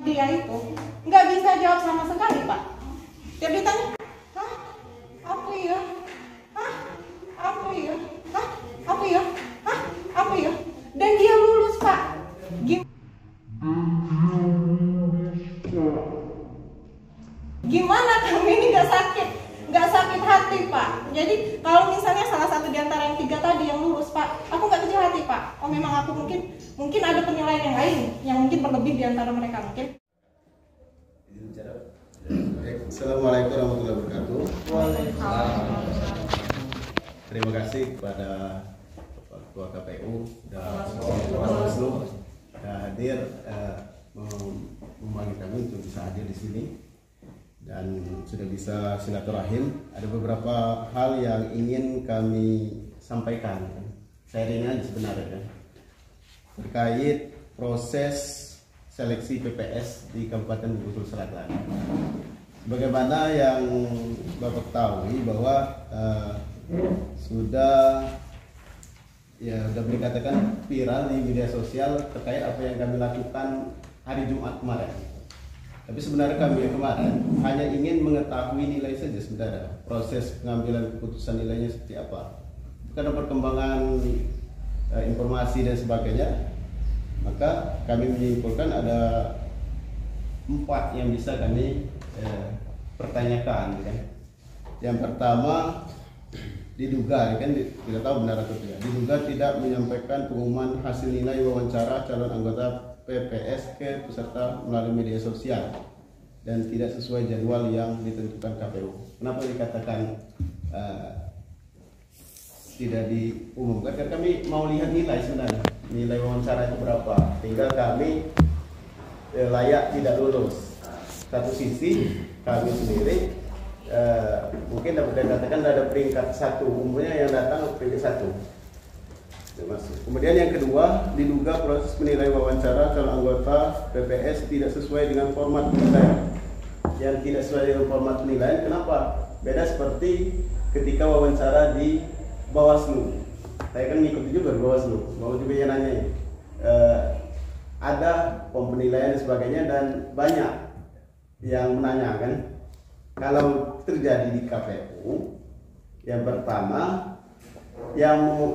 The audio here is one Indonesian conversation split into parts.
dia itu nggak bisa jawab sama sekali, Pak. Dia ditanya, hah? Apa ya? Hah? Apa ya? Hah? Apa ya? Hah? Apa ya? Dan dia lulus, Pak. Gimana kami ini nggak sakit hati, Pak. Jadi kalau misalnya salah satu di antara yang 3 tadi yang lulus, Pak, aku nggak kecil hati, Pak. Oh, memang aku mungkin ada penilaian yang lain yang mungkin berlebih di antara mereka mungkin. Assalamualaikum warahmatullahi wabarakatuh. Terima kasih kepada Ketua KPU dan Bawaslu hadir memanggil kami untuk bisa hadir di sini dan sudah bisa silaturahim. Ada beberapa hal yang ingin kami sampaikan, sharing aja sebenarnya terkait proses seleksi PPS di Kabupaten Bengkulu Selatan. Bagaimana yang Bapak ketahui bahwa sudah dikatakan viral di media sosial terkait apa yang kami lakukan hari Jumat kemarin. Tapi sebenarnya kami kemarin hanya ingin mengetahui nilai saja sebenarnya, proses pengambilan keputusan nilainya seperti apa. Karena perkembangan informasi dan sebagainya, maka kami menyimpulkan ada 4 yang bisa kami pertanyakan, kan? Yang pertama, diduga, kan tidak tahu benar atau tidak, diduga tidak menyampaikan pengumuman hasil nilai wawancara calon anggota PPS ke peserta melalui media sosial dan tidak sesuai jadwal yang ditentukan KPU. Kenapa dikatakan tidak diumumkan? Karena kami mau lihat nilai sebenarnya, nilai wawancara itu berapa, tinggal kami layak tidak lulus. Satu sisi kami sendiri mungkin dapat dikatakan ada peringkat 1, umumnya yang datang peringkat 1. Kemudian yang kedua, diduga proses menilai wawancara calon anggota PPS tidak sesuai dengan format penilaian. Yang tidak sesuai dengan format penilaian, kenapa? Beda seperti ketika wawancara di Bawaslu. Saya kan ngikutin juga di Bawaslu, mau juga yang nanya. Ada penilaian dan sebagainya dan banyak yang menanyakan. Kalau terjadi di KPU, yang pertama yang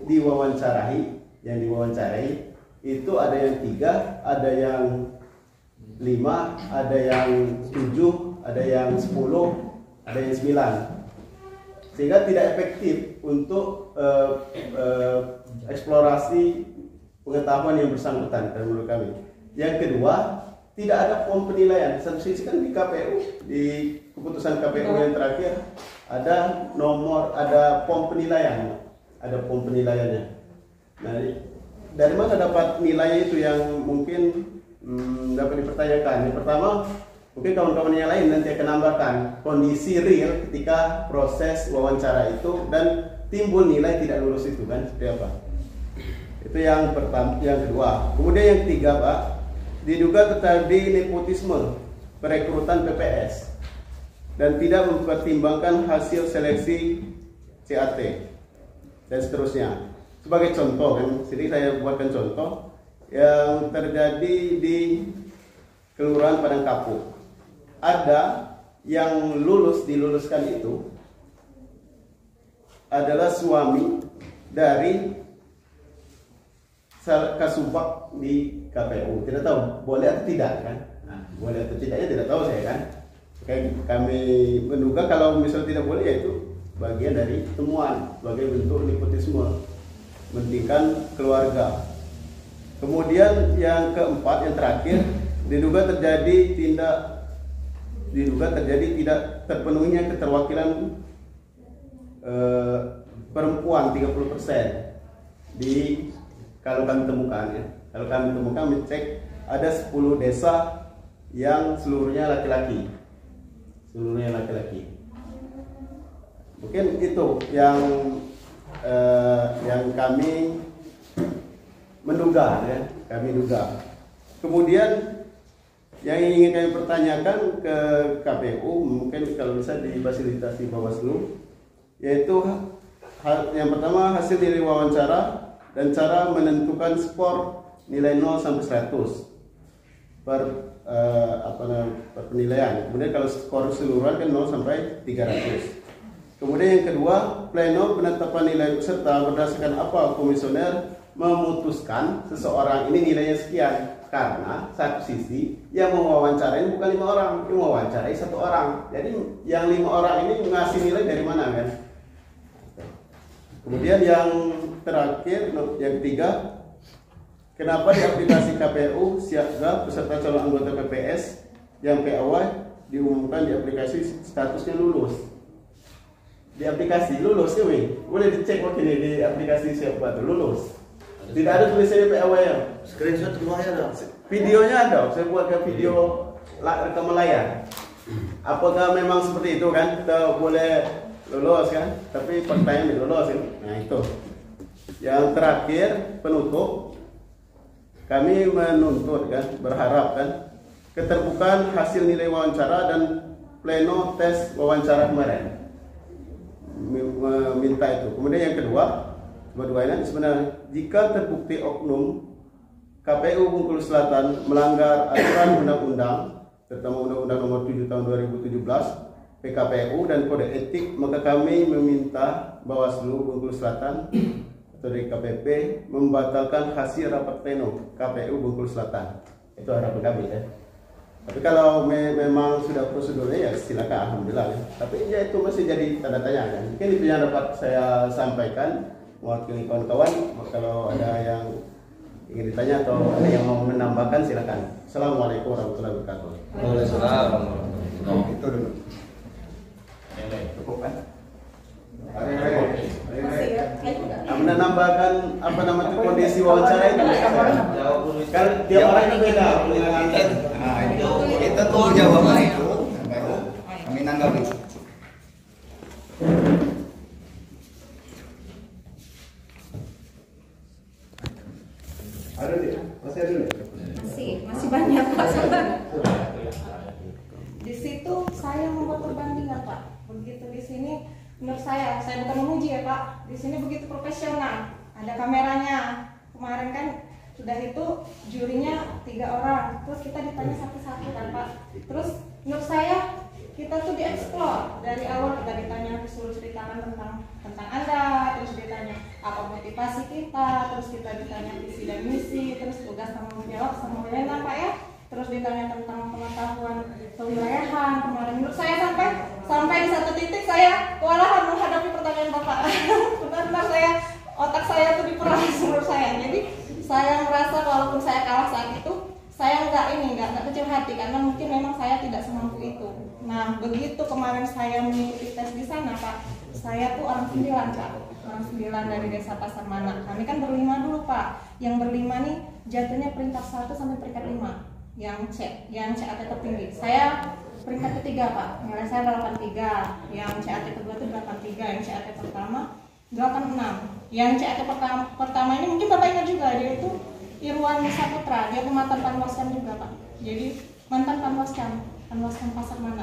diwawancarai itu ada yang 3, ada yang 5, ada yang 7, ada yang 10, ada yang 9, sehingga tidak efektif untuk eksplorasi pengetahuan yang bersangkutan menurut kami. Yang kedua, tidak ada form penilaian. Satu sisi kan di KPU, di keputusan KPU yang terakhir ada nomor, ada form penilaian, ada form penilaiannya. Nah, dari mana dapat nilai itu yang mungkin dapat dipertanyakan? Yang pertama, mungkin kawan-kawan yang lain nanti akan nambahkan kondisi real ketika proses wawancara itu dan timbul nilai tidak lulus itu kan seperti apa? Itu yang pertama. Yang kedua, kemudian yang 3, Pak, diduga terjadi nepotisme perekrutan PPS dan tidak mempertimbangkan hasil seleksi CAT dan seterusnya. Sebagai contoh, kan, sini saya buatkan contoh yang terjadi di Kelurahan Padang Kapuk. Ada yang diluluskan itu adalah suami dari Kasubag di KPU. Tidak tahu boleh atau tidak, kan? Nah, boleh atau tidaknya tidak tahu saya, kan. Kami menduga kalau misalnya tidak boleh, yaitu bagian dari temuan sebagai bentuk nepotisme, mementingkan keluarga. Kemudian yang keempat, yang terakhir, diduga terjadi tidak terpenuhinya keterwakilan perempuan 30% di kalau kami temukan, ya. Kalau kami temukan, cek ada 10 desa yang seluruhnya laki-laki. Mungkin itu yang kami menduga, ya. Kami duga. Kemudian yang ingin kami pertanyakan ke KPU, mungkin kalau bisa difasilitasi Bawaslu, yaitu yang pertama hasil nilai wawancara dan cara menentukan skor nilai 0 sampai 100. per penilaian. Kemudian kalau skor keseluruhan kan 0 sampai 300. Kemudian yang kedua, pleno penetapan nilai peserta berdasarkan apa komisioner memutuskan seseorang ini nilainya sekian. Karena satu sisi yang mewawancarai bukan 5 orang, yang mewawancarai 1 orang. Jadi yang 5 orang ini ngasih nilai dari mana kan? Kemudian yang terakhir, yang ketiga, kenapa di aplikasi KPU siaga peserta calon anggota PPS yang PAW diumumkan di aplikasi statusnya lulus? Di aplikasi lulus ya weh, boleh dicek waktu ini di aplikasi siapa tuh lulus. Tidak ada tulisannya PAW ya. Screenshot semuanya ada. Videonya ada, saya buat ke video rekaman layar. Apakah memang seperti itu kan? Kita boleh lolos kan? Tapi faktanya tidak lolos kan? Nah itu. Yang terakhir penutup, kami menuntut kan, berharap kan, keterbukaan hasil nilai wawancara dan pleno tes wawancara kemarin. Meminta itu. Kemudian yang kedua ini sebenarnya jika terbukti oknum KPU Bengkulu Selatan melanggar aturan undang-undang terutama Undang-Undang Nomor 7 Tahun 2017 PKPU dan kode etik, maka kami meminta Bawaslu Bengkulu Selatan atau DKPP membatalkan hasil rapat pleno KPU Bengkulu Selatan. Itu harapan kami ya. Tapi kalau memang sudah prosedurnya ya silakan, alhamdulillah ya. Tapi ya itu masih jadi tanda tanya kan. Mungkin itu yang dapat saya sampaikan mewakili kawan-kawan. Kalau ada yang ingin ditanya atau ada yang mau menambahkan silakan. Assalamualaikum warahmatullahi wabarakatuh. Waalaikumsalam. Itu dulu. Cukup kan? Menambahkan apa nama itu kondisi wawancara itu kan tiap orang itu beda. Nah itu kita tunggu jawaban itu baru kami nanggapi. Ada nih, masih ada nih. Masih banyak Pak, sabar. Di situ saya membuat perbandingan Pak. Begitu di sini menurut saya bukan memuji ya Pak. Di sini begitu profesional. Ada kameranya. Kemarin kan sudah itu jurinya 3 orang. Terus kita ditanya satu-satu kan Pak. Terus menurut saya kita tuh dieksplor dari awal. Kita ditanya disuruh ceritakan tentang Anda, terus ditanya apa motivasi kita, terus kita ditanya visi dan misi, terus tugas tanggung jawab sama wewenang Pak ya. Terus ditanya tentang pengetahuan kewilayahan kemarin. Menurut saya sampai di satu titik saya kewalahan menghadapi pertanyaan Bapak. Benar-benar otak saya tuh diperas menurut saya. Jadi saya merasa walaupun saya kalah saat itu, saya nggak kecil hati karena mungkin memang saya tidak semampu itu. Nah begitu kemarin saya mengikuti tes di sana Pak, saya tuh orang 9 Pak, orang 9 dari desa Pasar Mana. Kami kan berlima dulu Pak, yang berlima nih jatuhnya peringkat 1 sampai peringkat 5. Yang CAT tertinggi. Saya peringkat ketiga Pak, nilai saya 83. Yang CAT kedua itu 83, yang CAT pertama 86. Yang CAT pertama ini mungkin Bapak ingat juga, dia itu Irwan Saputra, dia mantan Panwascam juga Pak. Jadi mantan Panwascam Pasar Mana.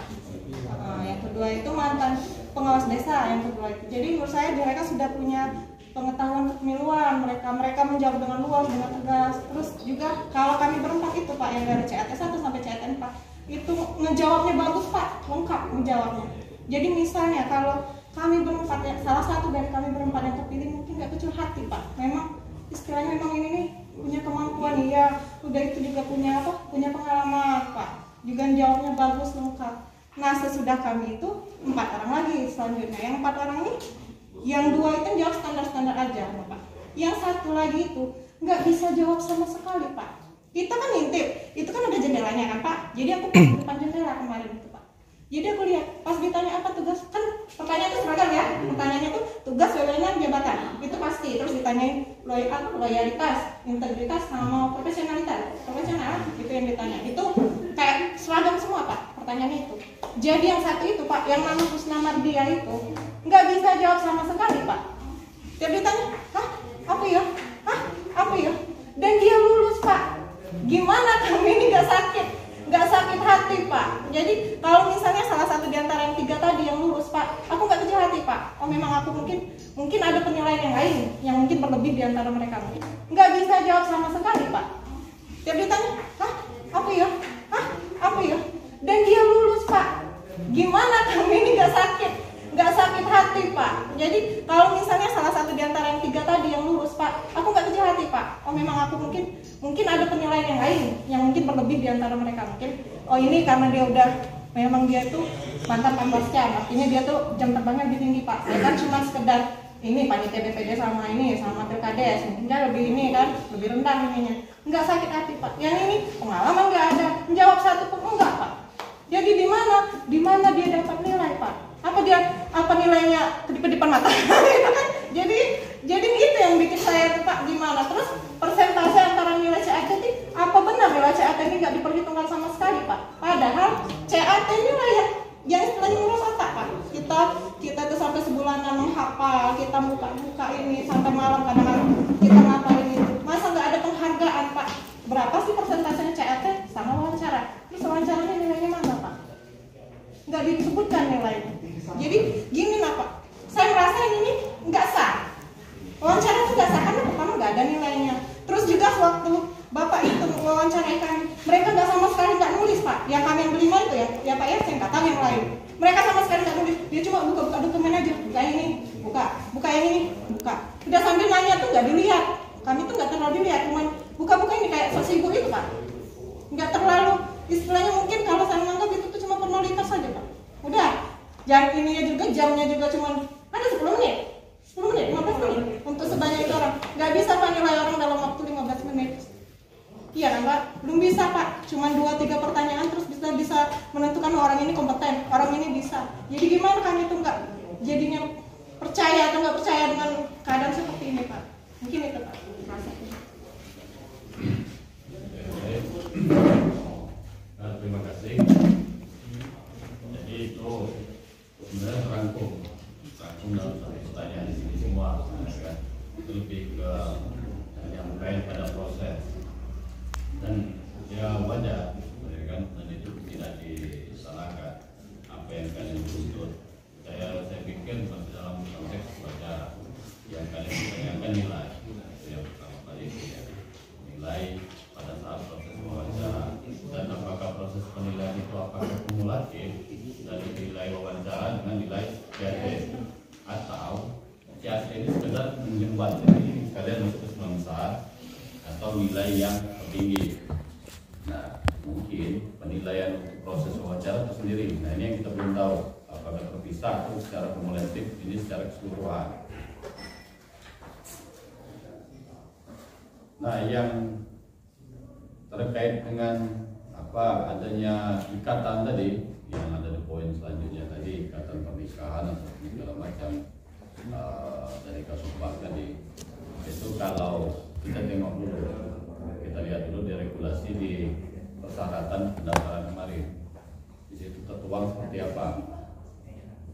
Yang kedua itu mantan pengawas desa yang kedua itu. Jadi menurut saya mereka sudah punya pengetahuan kepemiluan, mereka menjawab dengan luas, dengan tegas. Terus juga kalau kami berempat itu Pak, yang dari CAT 1 sampai CAT 4 itu ngejawabnya bagus Pak, lengkap menjawabnya. Jadi misalnya kalau kami berempat, ya, salah satu dari kami berempat yang terpilih mungkin nggak kecil hati Pak. Memang istilahnya memang ini nih punya kemampuan, iya. Udah itu juga punya pengalaman Pak. Juga jawabnya bagus, lengkap. Nah sesudah kami itu 4 orang lagi selanjutnya. Yang 4 orang ini, yang 2 itu jawab standar-standar aja Pak. Yang 1 lagi itu nggak bisa jawab sama sekali Pak. Kita kan ngintip, itu kan ada jendelanya kan Pak. Jadi aku pas di depan jendela kemarin itu Pak. Jadi aku lihat, pas ditanya apa tugas, kan pertanyaan itu seragam ya. Pertanyaannya tuh tugas, wewenang, jabatan. Itu pasti. Terus ditanyain loyalitas, integritas, sama profesionalitas. Profesional itu yang ditanya. Itu kayak seragam semua Pak pertanyaannya itu. Jadi yang 1 itu Pak, yang nama Kusna Mardia itu nggak bisa jawab sama sekali Pak. Dia ditanya, apa ya? Dan dia lulus Pak. Gimana kami ini nggak sakit hati Pak. Jadi kalau misalnya salah satu di antara yang 3 tadi yang lulus Pak, aku nggak kecil hati Pak. Oh memang aku mungkin ada penilaian yang lain yang mungkin berlebih di antara mereka. Nggak bisa jawab sama sekali Pak. Dia ditanya, apa ya? lebih di antara mereka. Mungkin oh ini karena dia udah memang dia tuh mantan Pambascan, artinya dia tuh jam terbangnya lebih tinggi Pak. Saya kan cuma sekedar ini panitia BPD sama Pilkades, mungkin dia lebih ini kan, lebih rendah ininya. Enggak sakit hati Pak. Yang ini pengalaman nggak ada, menjawab satu pun enggak Pak. Jadi di mana dia dapat nilai Pak? Apa nilainya kedip-kedipan mata? Gitu kan? Jadi itu yang bikin saya tuh Pak gimana? Terus persentase antara nilai CAT ini apa benar nilai CAT ini nggak diperhitungkan sama sekali Pak? Padahal CAT nilai yang istilahnya ngurus otak Pak. Kita tuh sampai sebulanan menghafal, kita buka ini sampai malam kadang-kadang kita ngapalin itu. Masa nggak ada penghargaan Pak? Berapa sih persentasenya CAT sama wawancara? Terus wawancaranya nilainya mana Pak? Nggak disebutkan nilainya. Jadi gini lah Pak, saya merasa ini nggak sah. Wawancara itu nggak sah karena pertama nggak ada nilainya. Terus juga waktu Bapak itu wawancarai kami, mereka nggak sama sekali nggak nulis Pak. Yang kami yang berlima itu ya Pak ya, saya nggak tahu yang lain. Mereka sama sekali nggak nulis, dia cuma buka dokumen aja, buka ini, buka yang ini, buka. Udah sambil nanya tuh nggak dilihat. Kami tuh nggak terlalu dilihat, cuman buka-buka ini kayak sosibu itu Pak. Nggak terlalu, istilahnya mungkin kalau saya menganggap itu tuh cuma formalitas saja Pak. Udah, jam ininya juga, jamnya juga cuma ada 10 menit, 15 menit untuk sebanyak itu orang. Nggak bisa Pak nilai orang dalam waktu 15 menit. Iya kan Pak? Belum bisa Pak, cuma 2-3 pertanyaan terus bisa menentukan orang ini kompeten, orang ini bisa. Jadi gimana kami itu nggak jadinya percaya atau nggak percaya dengan keadaan seperti ini Pak? Mungkin itu Pak. Terima kasih. Jadi itu sebenarnya rangkum dalam satu pertanyaan di sini semua, kan? Itu lebih ke yang terkait pada proses dan ya wajar, ya kan? Dan itu tidak disalahkan apa yang kalian tuntut. Saya pikir masih dalam konteks wajar yang kalian tanyakan nilai yang pertama kali ya. Nilai pada saat proses wawancara dan apakah proses penilaian itu apakah kumulatif dari nilai wawancara dengan nilai CAT atau CAT ini sekedar menyumbat dari kalian masuk ke semester atau nilai yang tinggi. Nah mungkin penilaian untuk proses wawancara itu sendiri. Nah ini yang kita belum tahu apakah terpisah atau secara kumulatif ini secara keseluruhan. Nah yang terkait dengan apa adanya ikatan tadi yang ada di poin selanjutnya tadi, ikatan pernikahan atau segala macam dari Kasubag tadi, itu kalau kita tengok dulu, kita lihat dulu di regulasi di persyaratan pendaftaran kemarin, di situ tertuang seperti apa.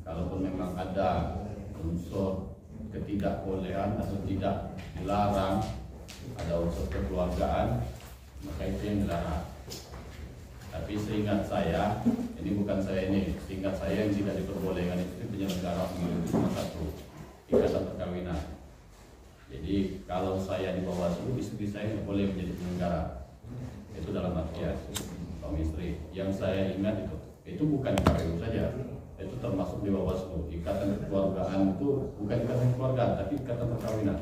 Kalaupun memang ada unsur ketidakbolehan atau tidak dilarang, ada unsur kekeluargaan, maka itu yang dilarang. Tapi seingat saya, ini bukan saya ini, seingat saya yang tidak diperbolehkan itu penyelenggara pemilu itu cuma satu, ikatan perkawinan. Jadi kalau saya di Bawaslu, istri saya tidak boleh menjadi penyelenggara. Itu dalam artian suami istri. Yang saya ingat itu bukan KPU saja, itu termasuk di Bawaslu. Ikatan kekeluargaan itu bukan ikatan kekeluargaan, tapi ikatan perkawinan.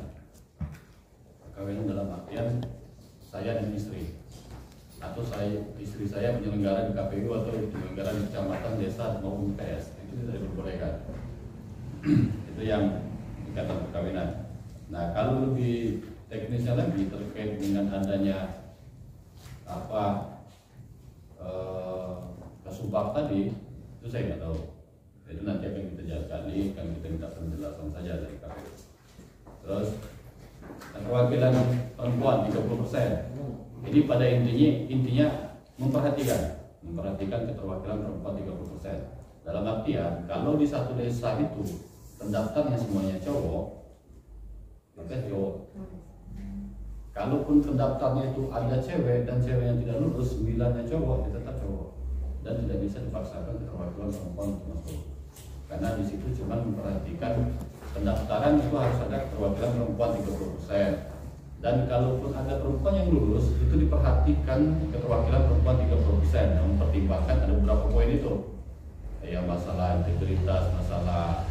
Perkawinan dalam artian saya dan istri, atau istri saya penyelenggara di KPU atau penyelenggara di kecamatan, desa maupun PS, itu tidak diperbolehkan. Itu yang ikatan perkawinan. Nah kalau lebih teknisnya lagi terkait dengan adanya Kasubag tadi, itu saya nggak tahu. Itu nanti akan kita jalani, akan kita minta penjelasan saja dari KPU. Terus keterwakilan perempuan 30%. Jadi pada intinya memperhatikan keterwakilan perempuan 30%. Dalam artian kalau di satu desa itu pendaftarnya semuanya cowok, maka cowok. Kalaupun pendaftarnya itu ada cewek dan cewek yang tidak lulus 9-nya cowok, ya tetap cowok. Dan tidak bisa dipaksakan keterwakilan perempuan untuk masuk. Karena di situ cuma memperhatikan pendaftaran itu harus ada keterwakilan perempuan 30%. Dan kalaupun ada perempuan yang lulus, itu diperhatikan keterwakilan perempuan 30%. Yang mempertimbangkan ada beberapa poin itu, ya masalah integritas, masalah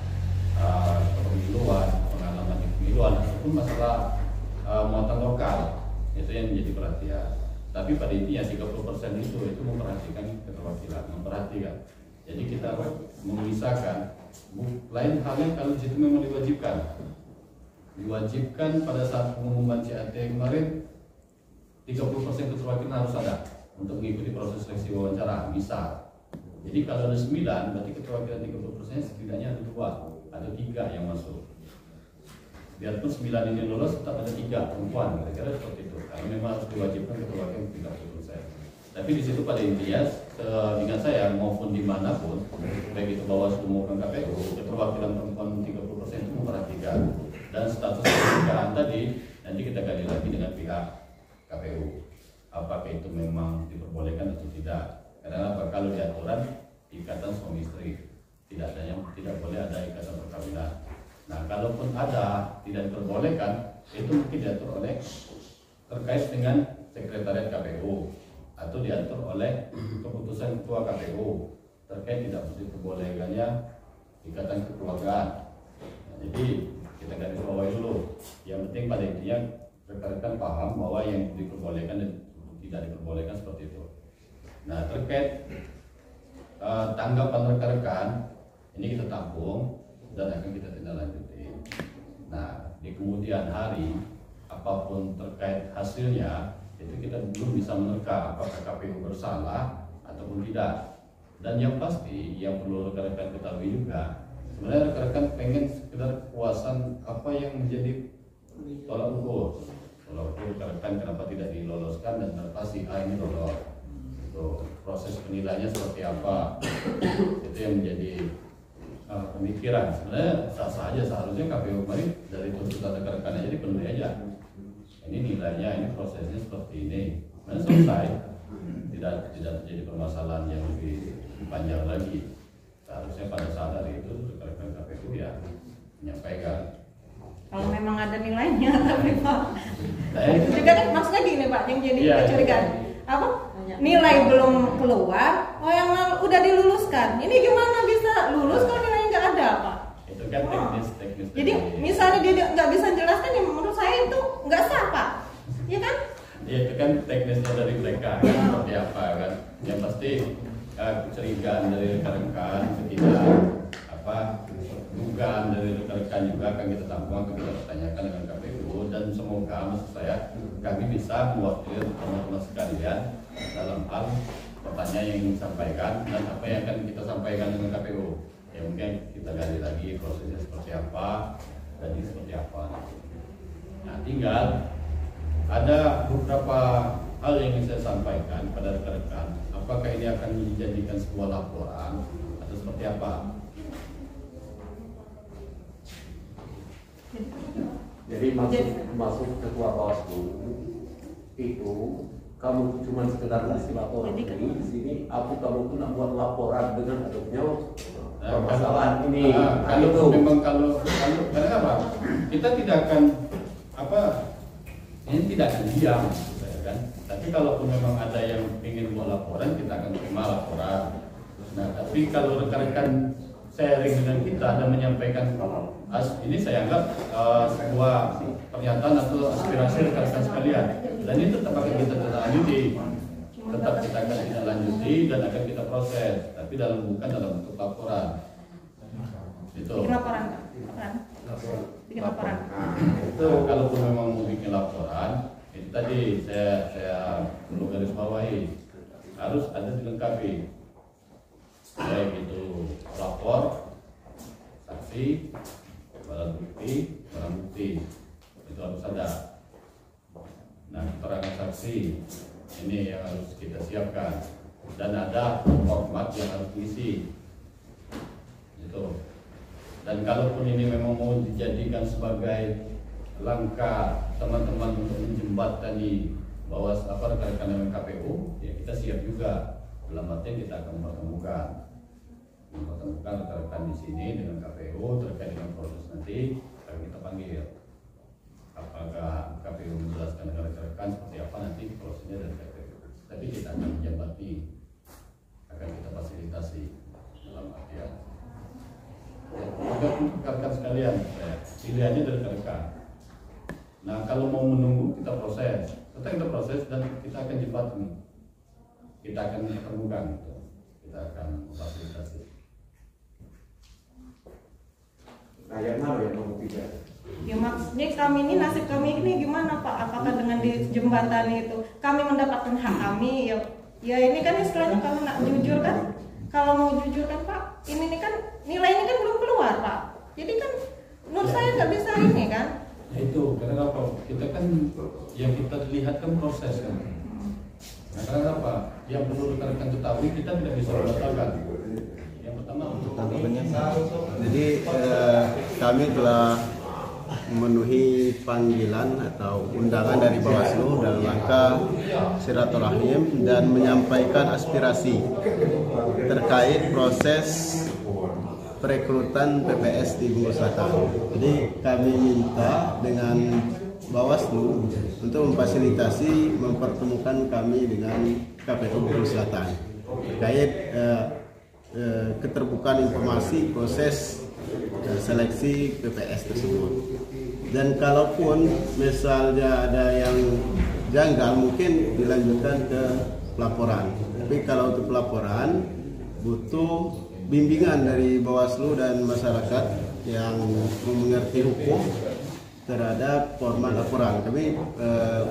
kepemiluan, pengalaman di pemiluan, ataupun masalah muatan lokal. Itu yang menjadi perhatian. Tapi pada intinya 30% itu memperhatikan keterwakilan, memperhatikan. Jadi kita memisahkan. Lain halnya kalau di situ memang diwajibkan pada saat pengumuman CAT kemarin 30% keterwakilan harus ada untuk mengikuti proses seleksi wawancara. Misal, jadi kalau ada 9 berarti keterwakilan 30% setidaknya ada 2 atau 3 yang masuk. Biarpun 9 ini lolos tetap ada 3 perempuan, kira-kira seperti itu. Karena memang harus diwajibkan keterwakilan 30%. Tapi di situ pada intinya, ingat saya maupun dimanapun, baik itu Bawaslu maupun KPU, keterwakilan perempuan 30% itu memperhatikan. Dan status pernikahan tadi nanti kita gali lagi dengan pihak KPU. Apakah itu memang diperbolehkan atau tidak? Karena apa? Kalau di aturan ikatan suami istri tidak boleh ada ikatan perkawinan. Nah, kalaupun ada tidak diperbolehkan, itu mungkin diatur oleh terkait dengan sekretariat KPU atau diatur oleh keputusan ketua KPU terkait tidak diperbolehkannya ikatan kekeluargaan. Nah, jadi kita garis bawahi dulu. Yang penting pada intinya rekan-rekan paham bahwa yang diperbolehkan dan tidak diperbolehkan seperti itu. Nah, terkait tanggapan rekan-rekan ini kita tampung dan akan kita tindak lanjuti. Nah, di kemudian hari apapun terkait hasilnya itu kita belum bisa menerka apakah KPU bersalah ataupun tidak. Dan yang pasti yang perlu rekan-rekan ketahui juga, sebenarnya rekan-rekan pengen sekedar kepuasan apa yang menjadi tolak ukur. Tolak ukur rekan-rekan kenapa tidak diloloskan dan kenapa si A ini lolos. Itu proses penilaiannya seperti apa. Itu yang menjadi pemikiran. Sebenarnya sah-sah aja, seharusnya KPU kemarin dari tuntutan rekan-rekan aja dipenuhi aja. Ini nilainya, ini prosesnya seperti ini. Nah, selesai. Tidak terjadi permasalahan yang lebih panjang lagi. Seharusnya pada saat hari itu rekan-rekan KPU ya menyampaikan. Kalau memang ada nilainya, tapi Pak, itu juga kan maksudnya gini Pak, yang jadi kecurigaan. Apa? Nilai belum keluar, yang udah diluluskan. Ini gimana bisa lulus kalau nilainya nggak ada Pak? Itu kan teknis. Jadi misalnya dia nggak bisa jelaskan, ya menurut saya itu nggak sah Pak, ya kan? Ya itu kan teknisnya dari mereka kan seperti apa kan. Yang pasti kecurigaan dari rekan-rekan, dugaan dari rekan-rekan juga akan kita tampung, akan kita pertanyakan dengan KPU dan semoga maksud saya kami bisa mewakili teman-teman sekalian dalam hal pertanyaan yang ingin disampaikan dan apa yang akan kita sampaikan dengan KPU. Ya mungkin kita gali lagi prosesnya seperti apa dan ini seperti apa. Nah, tinggal ada beberapa hal yang ingin saya sampaikan pada rekan-rekan. Apakah ini akan dijadikan sebuah laporan atau seperti apa? Jadi maksud ketua Bawaslu itu kamu cuma sekedar ngasih laporan. Jadi di sini kamu pun buat laporan dengan adanya permasalahan ini. Kalau karena apa? Kita tidak akan ini tidak akan diam, kan? Tapi kalaupun memang ada yang ingin buat laporan, kita akan terima laporan. Nah, tapi kalau rekan-rekan sharing dengan kita dan menyampaikan ini saya anggap sebuah pernyataan atau aspirasi rekan-rekan sekalian, dan itu tetap akan kita lanjuti, tetap kita akan kita lanjuti dan akan kita proses, tapi bukan dalam bentuk laporan. Itu. Bikin laporan. Bikin laporan. Itu kalaupun memang mau bikin laporan, itu tadi saya perlu garis bawahi harus ada dilengkapi, baik itu lapor, saksi, barang bukti itu harus ada. Nah, keterangan saksi ini yang harus kita siapkan dan ada format yang harus diisi itu. Dan kalaupun ini memang mau dijadikan sebagai langkah teman-teman untuk menjembatani bahwa rekan-rekan dengan KPU, ya kita siap juga. Dalam artian kita akan mempertemukan rekan-rekan di sini dengan KPU terkait dengan proses nanti akan kita panggil. Apakah KPU menjelaskan dengan rekan-rekan seperti apa nanti prosesnya dari KPU. Tapi kita akan menjembati, akan kita fasilitasi dalam artian. Rekan-rekan sekalian, pilihannya dari rekan-rekan. Nah, kalau mau menunggu kita proses. Tetap kita proses dan kita akan jembatkan, kita akan terbuka, kita akan fasilitasi. Nah, yang mana yang mau tidak? Ya maksudnya kami ini, nasib kami ini gimana Pak? Apakah dengan di jembatan itu kami mendapatkan hak kami? Ya ini kan istilahnya kalau nak jujur kan, kalau mau jujur kan Pak, ini kan nilai ini kan belum keluar Pak. Jadi kan menurut saya nggak bisa ini kan. Nah itu karena apa? Kita kan yang kita lihat kan proses kan. Nah karena apa? Yang perlu rekan-rekan ketahui kita tidak bisa mengatakan. Yang pertama untuk Jadi kami telah memenuhi panggilan atau undangan dari Bawaslu dalam rangka silaturahim dan menyampaikan aspirasi terkait proses perekrutan PPS di Bungkul Selatan. Jadi kami minta dengan Bawaslu untuk memfasilitasi mempertemukan kami dengan KPU Bungkul Selatan terkait keterbukaan informasi proses seleksi PPS tersebut. Dan kalaupun misalnya ada yang janggal mungkin dilanjutkan ke pelaporan. Tapi kalau untuk pelaporan butuh bimbingan dari Bawaslu dan masyarakat yang mengerti hukum terhadap format laporan. Kami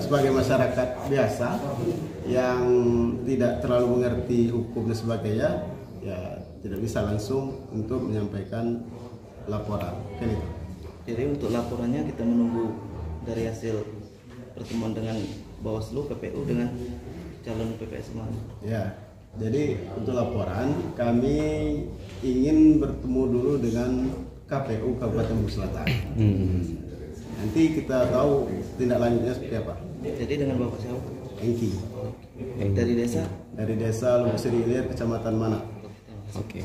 sebagai masyarakat biasa yang tidak terlalu mengerti hukum dan sebagainya, ya tidak bisa langsung untuk menyampaikan laporan. Kan itu. Jadi untuk laporannya kita menunggu dari hasil pertemuan dengan Bawaslu, KPU dengan calon PPS mana? Ya, jadi untuk laporan kami ingin bertemu dulu dengan KPU Kabupaten Bungkul Selatan. Nanti kita tahu tindak lanjutnya seperti apa. Jadi dengan Bapak siapa? Engki. Dari desa? Dari desa Lubuk Seri Ilir, Kecamatan Manak. Oke.